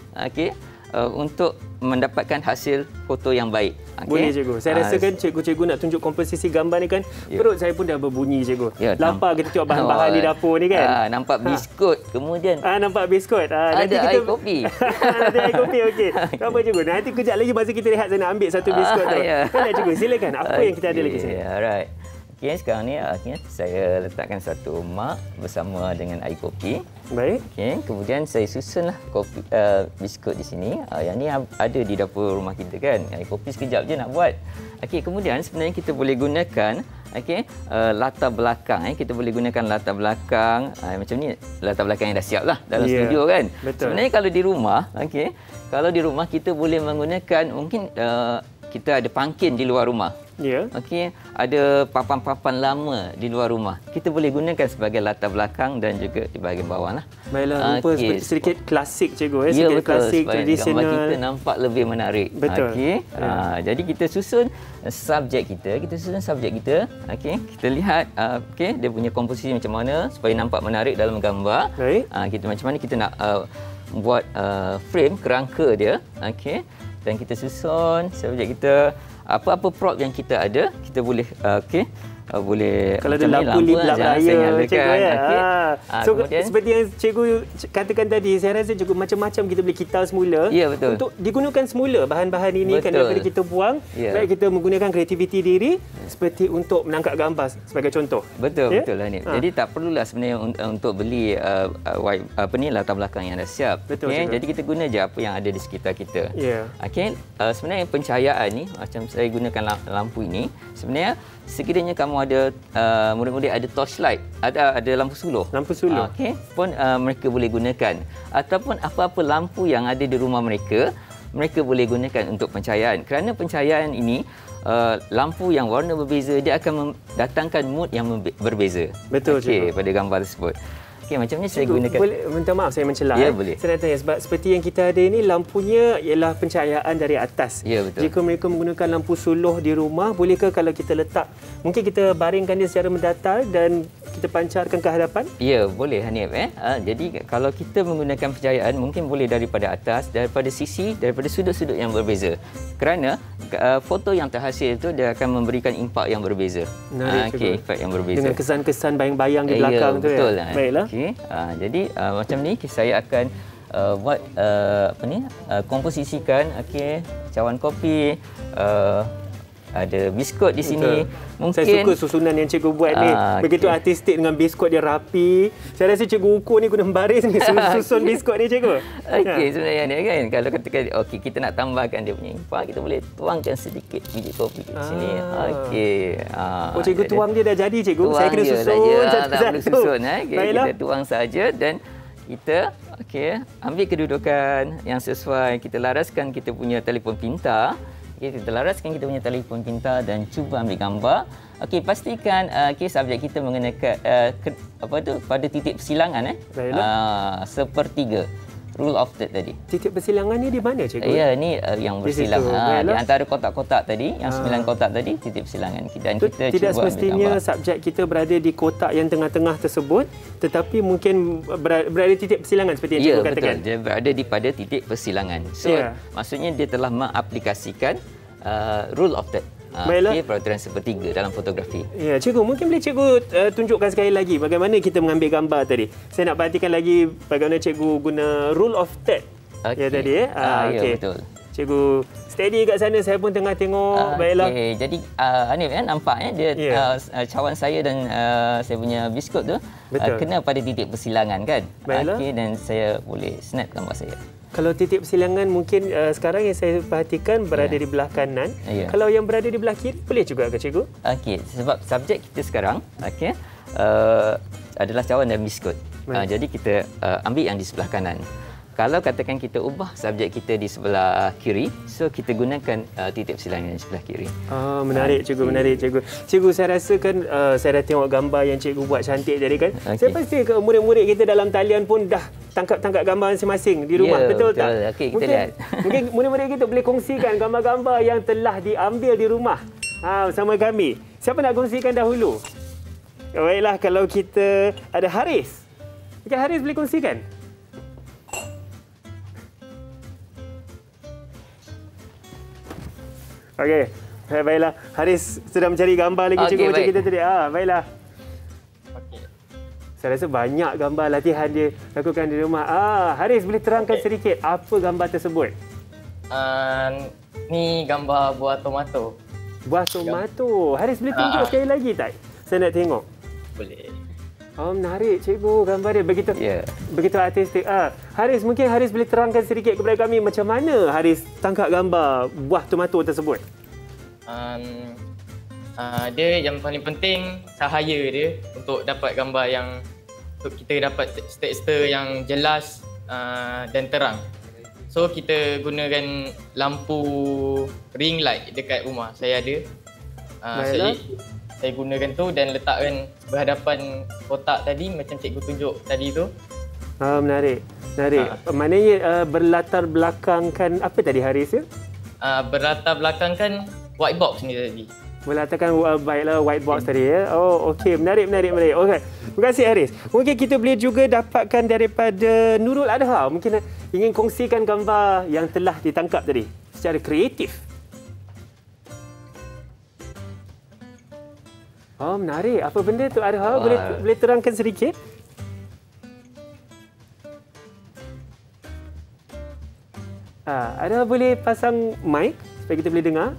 untuk mendapatkan hasil foto yang baik. Boleh cikgu. Saya rasa kan cikgu-cikgu nak tunjuk komposisi gambar ni kan, perut saya pun dah berbunyi cikgu. Lapar kita tengok bahan-bahan di dapur ni kan. Nampak biskut, kemudian nampak biskut. ada air kopi. Ada air kopi, okey. Tak apa cikgu. Nanti kejap lagi masa kita rehat saya nak ambil satu biskut tu. Baiklah cikgu, silakan. Apa yang kita ada lagi sini? Alright. Okey, sekarang ni saya letakkan satu mak bersama dengan air kopi. Baik. Okey, kemudian saya susunlah kopi biskut di sini. Yang ni ada di dapur rumah kita kan. Air kopi sekejap je nak buat. Okey, kemudian sebenarnya kita boleh gunakan latar belakang. Kita boleh gunakan latar belakang macam ni, latar belakang yang dah siap lah dalam studio kan. Betul. Sebenarnya kalau di rumah, kalau di rumah kita boleh menggunakan mungkin kita ada pangkin di luar rumah. Ya. Okey, ada papan-papan lama di luar rumah. Kita boleh gunakan sebagai latar belakang dan juga di bahagian bawah lah. Baiklah, rupa sedikit klasik cikgu. Ya, sedikit betul. Klasik, supaya tradisional. Gambar kita nampak lebih menarik. Betul. Okey. Jadi kita susun subjek kita. Kita lihat dia punya komposisi macam mana supaya nampak menarik dalam gambar. Baik. Kita macam mana kita nak buat frame kerangka dia. Dan kita susun subjek kita. Apa-apa prop yang kita ada, kita boleh boleh kalau ada lampu lap raya cikgu ya. So kemudian, seperti yang cikgu katakan tadi, saya rasa juga macam-macam kita boleh kital semula. Ya, betul. Untuk digunakan semula bahan-bahan ini kan, daripada kita buang, baik kita menggunakan kreativiti diri seperti untuk menangkap gambar sebagai contoh. Betul lah ni. Jadi tak perlulah sebenarnya untuk beli latar belakang yang dah siap. Betul. Jadi kita guna je apa yang ada di sekitar kita. Ya. Sebenarnya pencahayaan ni macam saya gunakan lampu ini, sebenarnya sekiranya kamu ada murid-murid ada torchlight, ada lampu suluh. Pun mereka boleh gunakan, ataupun apa-apa lampu yang ada di rumah mereka boleh gunakan untuk pencahayaan. Kerana pencahayaan ini lampu yang warna berbeza, dia akan mendatangkan mood yang berbeza. Betul. Pada gambar tersebut. Macam ni saya gunakan. Boleh minta maaf saya mencelah. Ya, boleh. Saya nak tanya sebab seperti yang kita ada ini, lampunya ialah pencahayaan dari atas. Ya, betul. Jika mereka menggunakan lampu suluh di rumah, bolehkah kalau kita letak, mungkin kita baringkan dia secara mendatar dan kita pancarkan ke hadapan? Ya, boleh Hanif. Jadi kalau kita menggunakan pencahayaan, mungkin boleh daripada atas, daripada sisi, daripada sudut-sudut yang berbeza. Kerana foto yang terhasil itu dia akan memberikan impak yang berbeza. Impak yang berbeza. Dengan kesan-kesan bayang-bayang di belakang tu. Betul. Baiklah. Jadi macam ni saya akan buat komposisikan cawan kopi, ada biskut di sini. Mungkin saya suka susunan yang cikgu buat ni. Begitu artistik dengan biskut dia rapi. Saya rasa cikgu ukur ni guna membaris ni susun biskut ni cikgu. Sebenarnya ni kan, kalau katakan kita nak tambahkan dia punya impak, kita boleh tuangkan sedikit biji kopi di sini. Cikgu tuang dia dah jadi cikgu. Saya kena susun satu-satu. Tak perlu susun. Kita tuang saja dan kita ambil kedudukan yang sesuai. Kita laraskan kita punya telefon pintar. Kita laraskan kita punya telefon pintar dan cuba ambil gambar. Pastikan subjek kita mengenakan pada titik persilangan sepertiga. Rule of third tadi. Titik persilangan ni di mana cikgu? Ya, ni yang bersilang. Di antara kotak-kotak tadi, yang 9 kotak tadi, titik persilangan. Dan kita tidak cuba semestinya subjek kita berada di kotak yang tengah-tengah tersebut, tetapi mungkin berada di titik persilangan seperti yang cikgu katakan. Betul. Dia berada di pada titik persilangan. So, maksudnya dia telah mengaplikasikan rule of third. Peraturan sepertiga dalam fotografi. Ya, cikgu, mungkin boleh cikgu tunjukkan sekali lagi bagaimana kita mengambil gambar tadi. Saya nak perhatikan lagi bagaimana cikgu guna rule of third. Tadi betul. Cikgu steady kat sana, saya pun tengah tengok. Baiklah. Jadi Hanif nampak dia cawan saya dan saya punya biskut tu kena pada titik persilangan kan. Dan saya boleh snap gambar saya. Kalau titik persilangan mungkin sekarang yang saya perhatikan berada di belah kanan. Kalau yang berada di belah kiri boleh juga ke cikgu? Okey, sebab subjek kita sekarang adalah cawan dan biskut. Jadi kita ambil yang di sebelah kanan. Kalau katakan kita ubah subjek kita di sebelah kiri, so kita gunakan titik persilangan di sebelah kiri. Menarik cikgu, menarik cikgu. Cikgu, saya rasa kan saya dah tengok gambar yang cikgu buat cantik tadi kan. Saya pasti ke murid-murid kita dalam talian pun dah tangkap gambar masing-masing di rumah, betul tak? Okey, kita lihat. Mungkin murid-murid kita boleh kongsikan gambar-gambar yang telah diambil di rumah bersama kami. Siapa nak kongsikan dahulu? Baiklah, kalau kita ada Haris. Okey, Haris boleh kongsikan? Okey, baiklah. Haris sedang mencari gambar lagi cikgu macam kita tadi. Baiklah. Okey. Saya rasa banyak gambar latihan dia lakukan di rumah. Haris boleh terangkan sedikit apa gambar tersebut? Ni gambar buah tomato. Buah tomato. Haris boleh tunjuk sekali lagi tak? Saya nak tengok. Boleh. Menarik cikgu gambar dia begitu artistik. Haris, mungkin Haris boleh terangkan sedikit kepada kami macam mana Haris tangkap gambar buah tomato tersebut? Dia yang paling penting cahaya dia untuk dapat gambar yang untuk kita dapat tekstur yang jelas dan terang. So kita gunakan lampu ring light dekat rumah saya ada. Saya gunakan tu dan letakkan berhadapan kotak tadi macam cikgu tunjuk tadi tu. Menarik. Maknanya berlatar belakangkan apa tadi Haris ya? Berlatar belakangkan white box ni tadi. Meletakkan baiklah white box tadi ya. Okey, menarik. Okey. Terima kasih Haris. Mungkin kita boleh juga dapatkan daripada Nurul Adha. Mungkin ingin kongsikan gambar yang telah ditangkap tadi secara kreatif. Menarik. Apa benda tu Adha? Boleh terangkan sedikit? Adha boleh pasang mic supaya kita boleh dengar?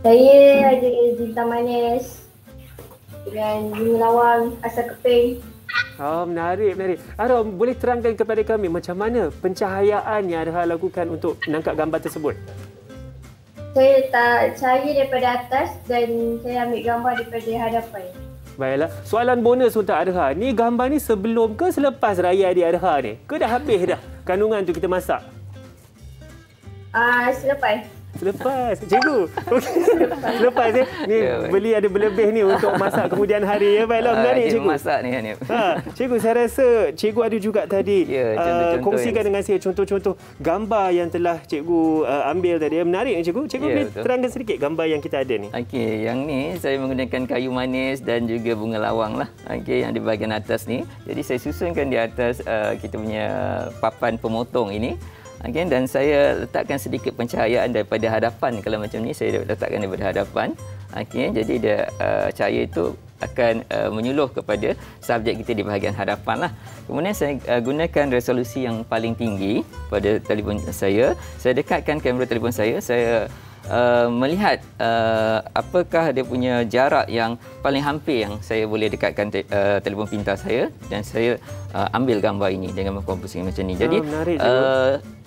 Saya ada bintang manis dengan bunga lawang asal keping. Menarik. Adha boleh terangkan kepada kami macam mana pencahayaan yang Adha lakukan untuk menangkap gambar tersebut? Saya letak cahaya daripada atas dan saya ambil gambar daripada hadapan. Baiklah. Soalan bonus untuk Adha. Ni gambar ni sebelum ke selepas raya di Adha ni? Ke dah habis dah kandungan tu kita masak? Selepas. Cikgu. Selepas ya. Ni beli ada berlebih ni untuk masak kemudian hari ya. Baiklah, menarik cikgu. Masak ni Hanif. Cikgu, saya rasa cikgu ada juga tadi kongsikan dengan saya contoh-contoh gambar yang telah cikgu ambil tadi. Menarik ni cikgu. Cikgu boleh terangkan sedikit gambar yang kita ada ni? Okey, yang ni saya menggunakan kayu manis dan juga bunga lawang lah. Okey, yang di bahagian atas ni. Jadi saya susunkan di atas kita punya papan pemotong ini. Okay, dan saya letakkan sedikit pencahayaan daripada hadapan. Kalau macam ni saya letakkan daripada hadapan. Okay, jadi dia, cahaya itu akan menyuluh kepada subjek kita di bahagian hadapan lah. Kemudian saya gunakan resolusi yang paling tinggi pada telefon saya. Saya dekatkan kamera telefon saya melihat apakah dia punya jarak yang paling hampir yang saya boleh dekatkan telefon pintar saya, dan saya ambil gambar ini dengan mengkomposisi macam ni. Jadi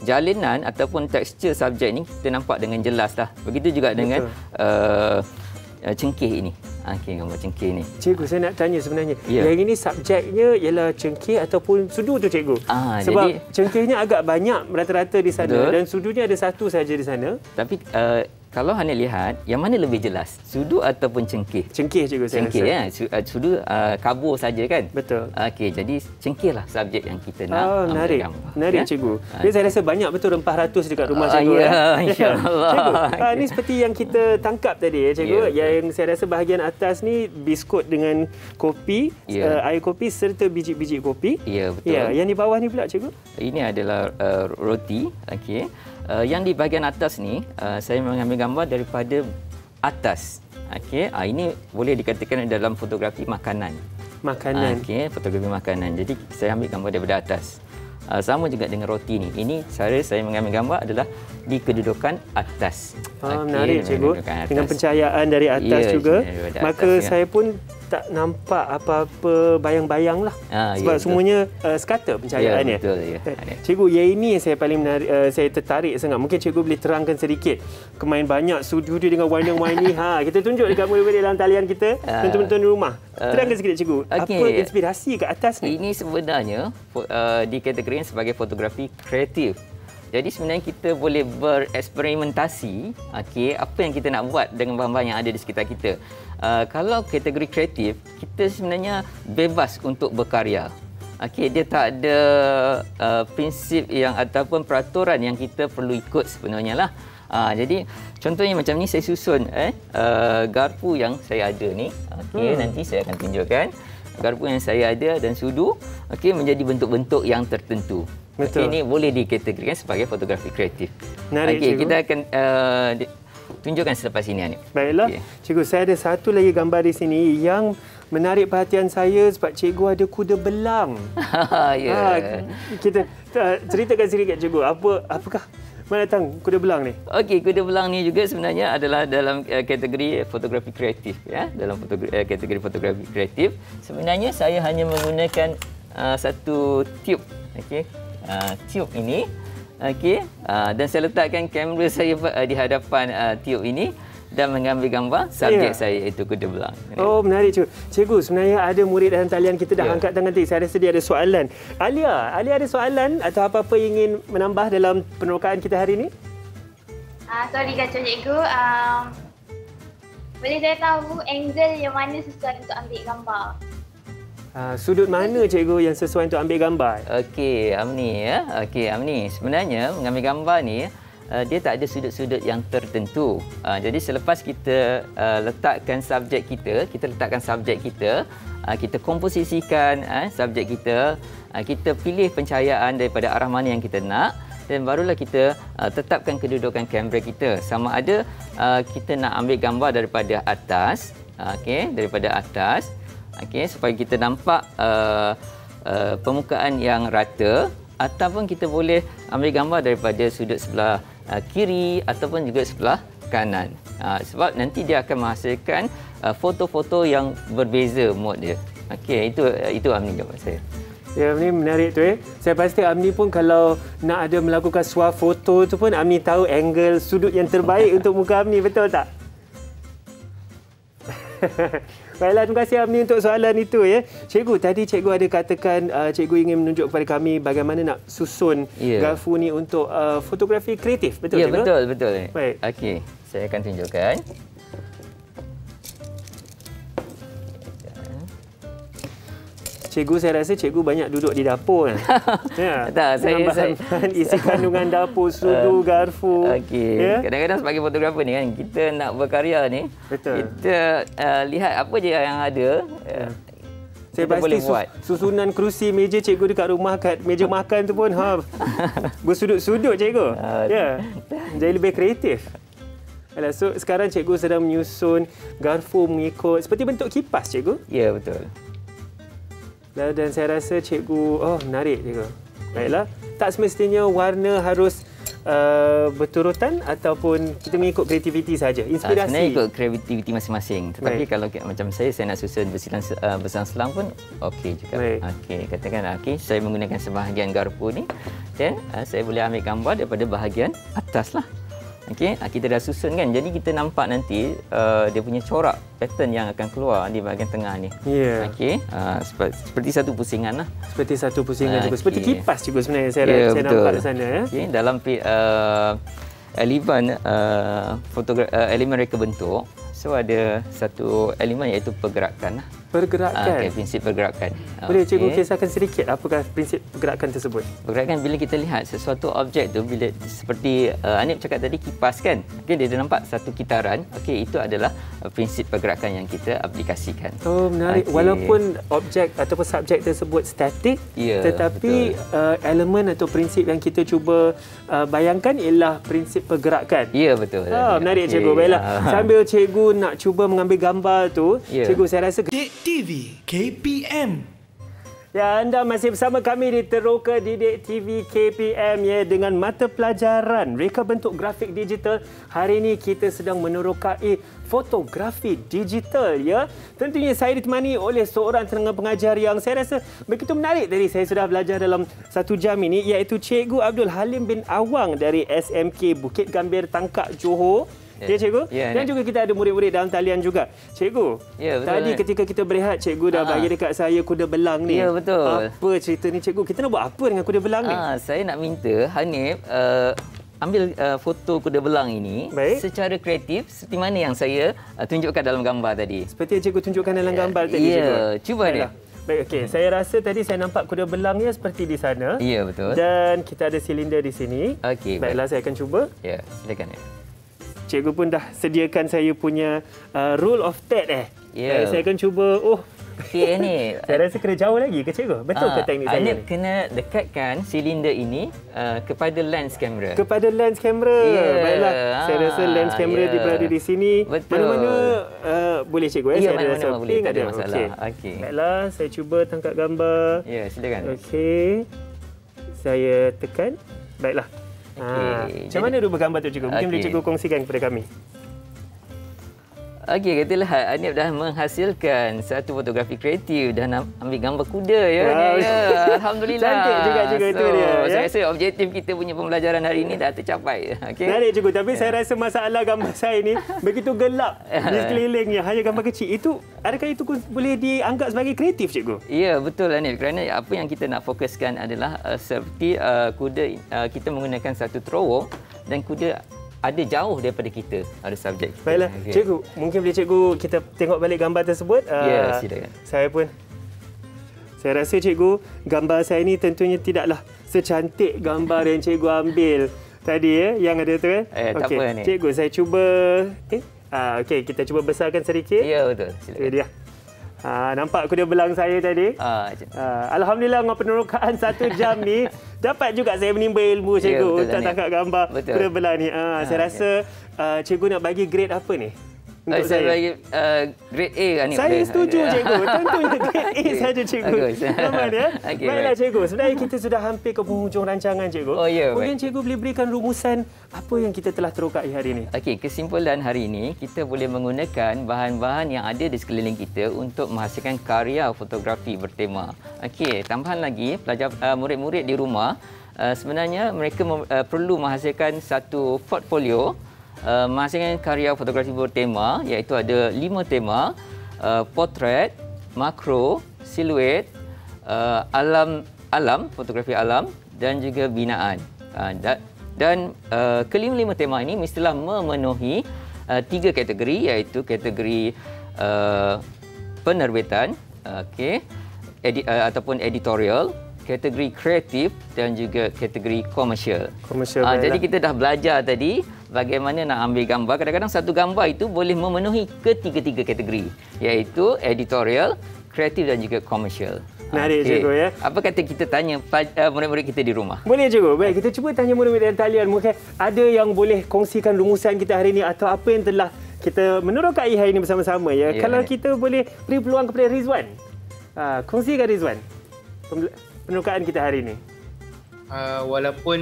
jalinan ataupun tekstur subjek ni kita nampak dengan jelas lah. Begitu juga dengan cengkih ini. Okey, gambar cengkih ni. Cikgu, saya nak tanya sebenarnya. Yang ini subjeknya ialah cengkih ataupun sudu tu cikgu? Sebab jadi, cengkihnya agak banyak rata-rata di sana dan sudunya ada satu saja di sana. Tapi kalau Hanif lihat, yang mana lebih jelas? Sudu ataupun cengkih? Cengkih cikgu, saya cengkih, rasa. Ya. Sudu kabur saja kan? Betul. Okey, jadi cengkihlah subjek yang kita nak ambil gambar. Menarik cikgu. Jadi saya rasa banyak betul rempah ratus dekat rumah cikgu. InsyaAllah. Cikgu, ini seperti yang kita tangkap tadi ya cikgu. Yang saya rasa bahagian atas ni biskut dengan kopi, air kopi serta biji-biji kopi. Ya, betul. Yang di bawah ni pula cikgu? Ini adalah roti. Okey. Yang di bahagian atas ni saya mengambil gambar daripada atas. Okey, ini boleh dikatakan dalam fotografi makanan. Okey, fotografi makanan. Jadi saya ambil gambar daripada atas. Sama juga dengan roti ni. Ini cara saya mengambil gambar adalah di kedudukan atas. Menarik cikgu. Dengan pencahayaan dari atas juga. Maka saya pun tak nampak apa-apa bayang-bayang lah. Sebab semuanya sekata pencahayaannya. Betul, ya. Cikgu, yang ini yang saya paling menarik, saya tertarik sangat. Mungkin cikgu boleh terangkan sedikit. Kemain banyak studio dia dengan warna-warni. Kita tunjuk dekat murid-murid dalam talian kita, penonton di rumah. Terangkan sedikit cikgu, apa inspirasi kat atas ni? Ini sebenarnya dikategorikan sebagai fotografi kreatif. Jadi sebenarnya kita boleh bereksperimentasi apa yang kita nak buat dengan bahan-bahan yang ada di sekitar kita. Kalau kategori kreatif, kita sebenarnya bebas untuk berkarya. Dia tak ada prinsip yang ataupun peraturan yang kita perlu ikut sebenarnya lah. Jadi contohnya macam ni saya susun garpu yang saya ada ni. Nanti saya akan tunjukkan garpu yang saya ada dan sudu menjadi bentuk-bentuk yang tertentu. Betul. Ini boleh dikategorikan sebagai fotografi kreatif. Menarik, cikgu. Kita akan tunjukkan selepas ini, Hanif. Baiklah. Cikgu, saya ada satu lagi gambar di sini yang menarik perhatian saya sebab cikgu ada kuda belang. Kita ceritakan sedikit, cikgu. Apakah mana datang kuda belang ni? Kuda belang ni juga sebenarnya adalah dalam kategori fotografi kreatif, ya. Dalam kategori fotografi kreatif, sebenarnya saya hanya menggunakan satu tube, tube ini, dan saya letakkan kamera saya di hadapan tube ini dan mengambil gambar subjek saya, iaitu kuda belang. Oh, menarik, cikgu. Cikgu, sebenarnya ada murid dalam talian kita dah angkat tangan tadi. Saya rasa dia ada soalan. Alia ada soalan atau apa-apa ingin menambah dalam penerokaan kita hari ini? Sorry kata cikgu. Boleh saya tahu angle yang mana sesuai untuk ambil gambar? Sudut mana, cikgu, yang sesuai untuk ambil gambar? Amni, ya. Amni, sebenarnya mengambil gambar ni dia tak ada sudut-sudut yang tertentu. Jadi selepas kita letakkan subjek kita, kita komposisikan subjek kita, kita pilih pencahayaan daripada arah mana yang kita nak, dan barulah kita tetapkan kedudukan kamera kita. Sama ada kita nak ambil gambar daripada atas, supaya kita nampak permukaan yang rata, ataupun kita boleh ambil gambar daripada sudut sebelah kiri ataupun juga sebelah kanan. Sebab nanti dia akan menghasilkan foto-foto yang berbeza mod dia. Itu Amni jawapan saya. Ya, Amni menarik tu. Saya pasti Amni pun kalau nak ada melakukan swafoto tu pun Amni tahu angle sudut yang terbaik untuk muka Amni, betul tak? Baiklah, terima kasih Amni untuk soalan itu, ya. Cikgu, tadi cikgu ada katakan cikgu ingin menunjuk kepada kami bagaimana nak susun garpu ni untuk fotografi kreatif, betul cikgu? Ya, betul. Baik. Saya akan tunjukkan. Cikgu, saya rasa cikgu banyak duduk di dapur kan? Saya isi kandungan dapur, sudu, garpu. Kadang-kadang sebagai fotografer ni kan, kita nak berkarya ni, kita lihat apa je yang ada. Saya pasti susunan kerusi meja cikgu dekat rumah, kat meja makan tu pun bersudut-sudut cikgu. Jadi lebih kreatif. So sekarang cikgu sedang menyusun garpu mengikut seperti bentuk kipas, cikgu? Ya, betul. Dan saya rasa cikgu, menarik cikgu. Baiklah, tak semestinya warna harus berturutan ataupun kita mengikut kreativiti saja, inspirasi. Sebenarnya ikut kreativiti masing-masing. Tetapi kalau macam saya nak susun berselang-selang pun okey juga. Katakan saya menggunakan sebahagian garpu ni, dan saya boleh ambil gambar daripada bahagian atas lah. Kita dah susun kan, jadi kita nampak nanti dia punya corak pattern yang akan keluar di bahagian tengah ni. Seperti satu pusingan lah. Seperti satu pusingan juga. Seperti kipas juga sebenarnya saya nampak di sana. Dalam elemen reka bentuk, so ada satu elemen iaitu pergerakan. Prinsip pergerakan. Boleh cikgu kisahkan sedikit apakah prinsip pergerakan tersebut? Pergerakan bila kita lihat sesuatu objek tu, bila seperti Anip cakap tadi, kipas kan, dia nampak satu kitaran, itu adalah prinsip pergerakan yang kita aplikasikan. Menarik. Walaupun objek ataupun subjek tersebut statik, tetapi elemen atau prinsip yang kita cuba bayangkan ialah prinsip pergerakan. Ya, betul. Menarik cikgu. Baiklah, sambil cikgu nak cuba mengambil gambar tu, cikgu, saya rasa TV KPM. Ya, anda masih bersama kami di Teroka Didik TV KPM ya, dengan mata pelajaran reka bentuk grafik digital. Hari ini kita sedang menerokai fotografi digital ya. Tentunya saya ditemani oleh seorang tenaga pengajar yang saya rasa begitu menarik. Tadi saya sudah belajar dalam 1 jam ini, iaitu Cikgu Abdul Halim bin Awang dari SMK Bukit Gambir Tangkak Johor. Ya, Cikgu. Ya, dan juga kita ada murid-murid dalam talian juga. Cikgu, tadi ketika kita berehat, Cikgu dah bagi dekat saya kuda belang ni. Ya, betul. Apa cerita ni, Cikgu? Kita nak buat apa dengan kuda belang ni? Saya nak minta Hanif ambil foto kuda belang ini secara kreatif seperti mana yang saya tunjukkan dalam gambar tadi. Seperti yang Cikgu tunjukkan dalam gambar tadi, Cikgu. Cuba ni. Baik, okey. Saya rasa tadi saya nampak kuda belangnya seperti di sana. Ya, betul. Dan kita ada silinder di sini. Okey. Baiklah, saya akan cuba. Ya, silakan. Cikgu pun dah sediakan saya punya rule of third saya akan cuba. Okey ni. Saya rasa kena jauh lagi ke, Cikgu? Betul ke teknik saya ni? Hanif kena dekatkan silinder ini kepada lens kamera. Kepada lens kamera. Baiklah. Saya rasa lens kamera berada di sini. Betul. Mana-mana boleh, Cikgu. Ya, saya mana-mana boleh. Tak ada ada masalah. Okey. Baiklah, saya cuba tangkap gambar. Ya, silakan. Okey. Saya tekan. Baiklah. Macam mana rupa gambar tu, Cikgu? Mungkin boleh Cikgu kongsikan kepada kami. Okey, katalah Hanif dah menghasilkan satu fotografi kreatif dan ambil gambar kuda ya. Alhamdulillah. Cantik juga, Cikgu. Itu dia. Saya rasa objektif kita punya pembelajaran hari ini dah tercapai. Okey. Menarik, Cikgu. Tapi saya rasa masalah gambar saya ni begitu gelap di sekelilingnya. Hanya gambar kecil. Adakah itu boleh dianggap sebagai kreatif, Cikgu? Ya, betul Hanif. Kerana apa yang kita nak fokuskan adalah seperti kuda kita menggunakan satu terowong dan kuda ada jauh daripada kita, ada subjek kita. Baiklah, Cikgu. Mungkin boleh Cikgu kita tengok balik gambar tersebut. Ya, silakan. Saya rasa, Cikgu, gambar saya ni tentunya tidaklah secantik gambar yang Cikgu ambil tadi yang ada tu kan. Tak apa ni. Cikgu, saya cuba. Okey, kita cuba besarkan sedikit. Ya, betul. Silakan. Itu dia. Nampak kuda belang saya tadi? Alhamdulillah dengan penerokaan 1 jam ni dapat juga saya menimba ilmu, Cikgu, untuk tangkap gambar kuda belang ni. Saya rasa Cikgu nak bagi grade apa ni? Untuk saya bagi grade A kan ni. Saya setuju, Cikgu. Tentunya grade A saja, Cikgu. Aman ya? Baiklah, Cikgu. Sebenarnya kita sudah hampir ke penghujung rancangan, Cikgu. Mungkin Cikgu boleh berikan rumusan apa yang kita telah terokai hari ini. Okey, kesimpulan hari ini kita boleh menggunakan bahan-bahan yang ada di sekeliling kita untuk menghasilkan karya fotografi bertema. Okey, tambahan lagi pelajar murid-murid di rumah sebenarnya mereka perlu menghasilkan satu portfolio menghasilkan karya fotografi bertema, iaitu ada 5 tema: potret, makro, siluet, alam, fotografi alam dan juga binaan. Dan kelima-lima tema ini mestilah memenuhi 3 kategori, iaitu kategori penerbitan, ataupun editorial, kategori kreatif dan juga kategori komersial. Jadi kita dah belajar tadi bagaimana nak ambil gambar. Kadang-kadang satu gambar itu boleh memenuhi ketiga-tiga kategori, iaitu editorial, kreatif dan juga komersial. Menarik, Cikgu ya. Apa kata kita tanya murid-murid kita di rumah? Boleh, Cikgu. Baik, kita cuba tanya murid-murid dan talian. Mungkin ada yang boleh kongsikan rumusan kita hari ini atau apa yang telah kita menerokai hari ini bersama-sama ya. Kalau kita boleh beri peluang kepada Rizwan. Kongsikan, Rizwan, penerokaan kita hari ini. Walaupun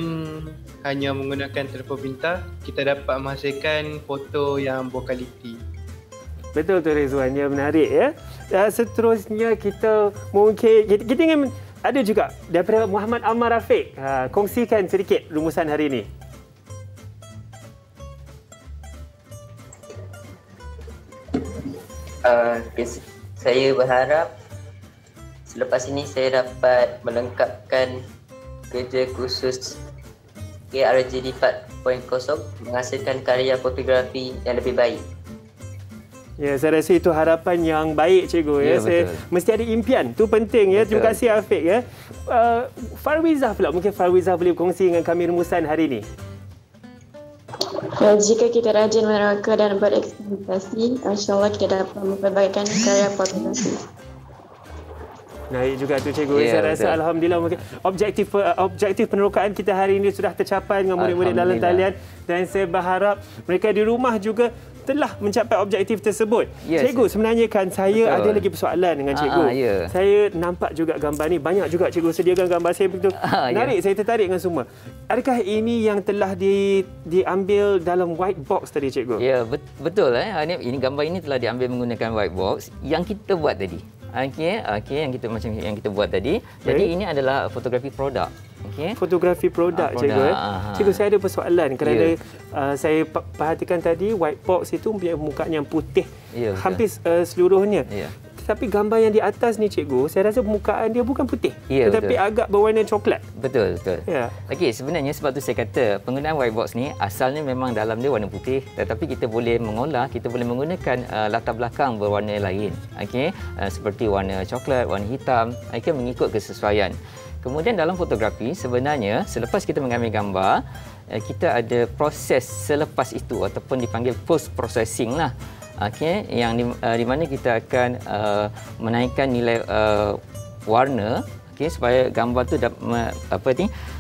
hanya menggunakan telefon pintar, kita dapat menghasilkan foto yang berkualiti. Betul tu, Rizwan. Ya, menarik ya. Seterusnya kita mungkin kita ingin ada juga daripada Muhammad Ammar Rafiq. Kongsikan sedikit rumusan hari ini. Saya berharap selepas ini saya dapat melengkapkan kerja khusus KRJD 4.0 menghasilkan karya fotografi yang lebih baik. Ya, saya rasa itu harapan yang baik, Cikgu. Ya, saya mesti ada impian. Itu penting ya. Terima kasih, Afiq ya. Farwizah pula. Mungkin Farwizah boleh berkongsi dengan kami rumusan hari ini. Jika kita rajin meneraka dan bereksperimentasi, insya-Allah kita dapat memperbaikan karya fotografi. Naik juga tu cikgu. Saya rasa alhamdulillah mungkin objektif penerokaan kita hari ini sudah tercapai dengan murid-murid dalam talian, dan saya berharap mereka di rumah juga telah mencapai objektif tersebut. Cikgu, sebenarnya kan saya ada lagi persoalan dengan cikgu. Saya nampak juga gambar ni, banyak juga cikgu sediakan gambar saya begitu. Menarik, saya tertarik dengan semua. Adakah ini yang telah diambil dalam white box tadi cikgu? Ya, betul. Ini gambar ini telah diambil menggunakan white box yang kita buat tadi. Okey, yang kita buat tadi. Jadi ini adalah fotografi produk. Fotografi produk, cikgu. Cikgu, saya ada persoalan kerana saya perhatikan tadi white box itu punya mukanya yang putih hampir seluruhnya. Tetapi gambar yang di atas ni cikgu, saya rasa permukaan dia bukan putih, tetapi agak berwarna coklat. Betul. Okey, sebenarnya sebab tu saya kata penggunaan white box ni asalnya memang dalam dia warna putih, tetapi kita boleh mengolah, kita boleh menggunakan latar belakang berwarna lain. Okey, seperti warna coklat, warna hitam, mengikut kesesuaian. Kemudian dalam fotografi sebenarnya selepas kita mengambil gambar, kita ada proses selepas itu ataupun dipanggil post processing lah. Yang di mana kita akan menaikkan nilai warna, supaya gambar tu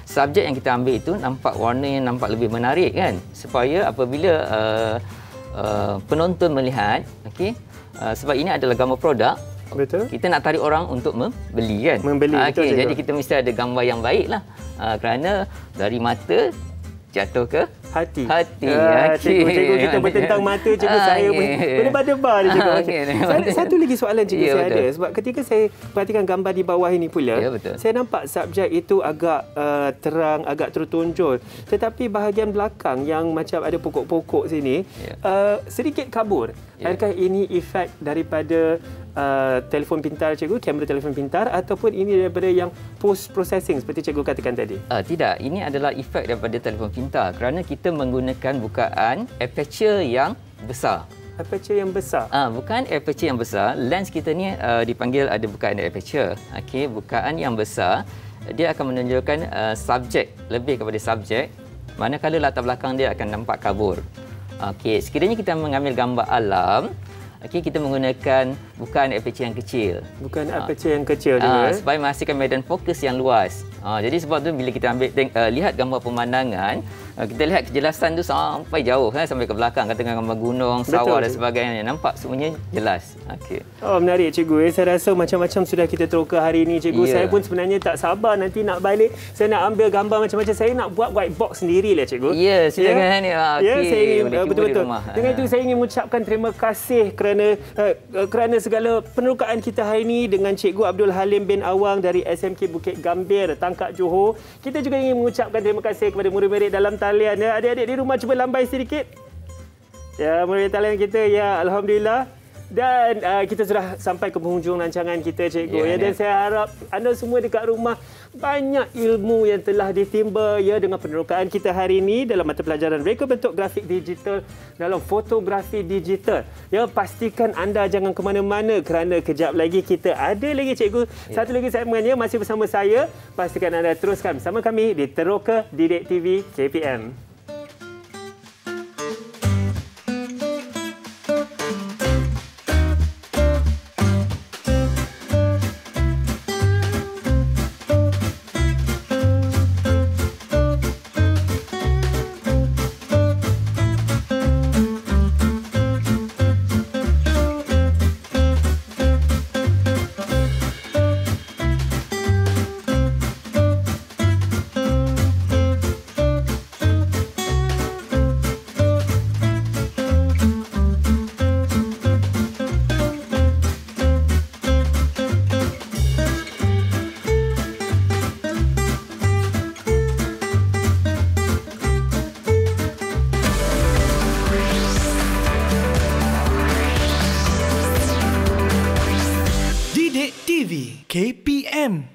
subjek yang kita ambil itu nampak warna yang nampak lebih menarik kan, supaya apabila penonton melihat, sebab ini adalah gambar produk. Betul. Kita nak tarik orang untuk membeli kan. Jadi kita mesti ada gambar yang baik lah. Kerana dari mata jatuh ke hati. Cikgu kita bertentang mata, cikgu. Saya berdebar-debar cikgu. Satu lagi soalan cikgu saya ada. Sebab ketika saya perhatikan gambar di bawah ini pula, saya nampak subjek itu agak terang, agak tertonjol. Tetapi bahagian belakang yang macam ada pokok-pokok sini sedikit kabur. Adakah ini efek daripada telefon pintar cikgu, kamera telefon pintar, ataupun ini daripada yang post processing seperti cikgu katakan tadi? Tidak, ini adalah efek daripada telefon pintar kerana kita menggunakan bukaan aperture yang besar. Aperture yang besar? Bukan aperture yang besar. Lens kita ni dipanggil ada bukaan aperture. Bukaan yang besar dia akan menunjukkan subjek, lebih kepada subjek, manakala latar belakang dia akan nampak kabur. Sekiranya kita mengambil gambar alam, kita menggunakan bukan aperture yang kecil. Bukan aperture yang kecil juga. Supaya menghasilkan medan fokus yang luas. Jadi sebab tu bila kita lihat gambar pemandangan, kita lihat kejelasan tu sampai jauh, sampai ke belakang, katakan gambar gunung, sawah dan sebagainya. Nampak semuanya jelas. Oh, menarik cikgu. Saya rasa macam-macam sudah kita teroka hari ini cikgu. Saya pun sebenarnya tak sabar nanti nak balik. Saya nak ambil gambar macam-macam. Saya nak buat white box sendirilah cikgu. Silakan. Saya ingin betul-betul. Dengan itu saya ingin mengucapkan terima kasih kerana segala penerokaan kita hari ini dengan Cikgu Abdul Halim bin Awang dari SMK Bukit Gambir, Tangkak, Johor. Kita juga ingin mengucapkan terima kasih kepada murid-murid dalam talian. Adik-adik di rumah cuba lambai sedikit. Murid talian kita, alhamdulillah. Dan kita sudah sampai ke penghujung rancangan kita cikgu. Dan saya harap anda semua dekat rumah banyak ilmu yang telah ditimba dengan penerokaan kita hari ini dalam mata pelajaran reka bentuk grafik digital dalam fotografi digital. Pastikan anda jangan ke mana-mana kerana kejap lagi kita ada lagi cikgu. Satu lagi segmennya masih bersama saya. Pastikan anda teruskan bersama kami di Teroka Didik TV KPM. KPM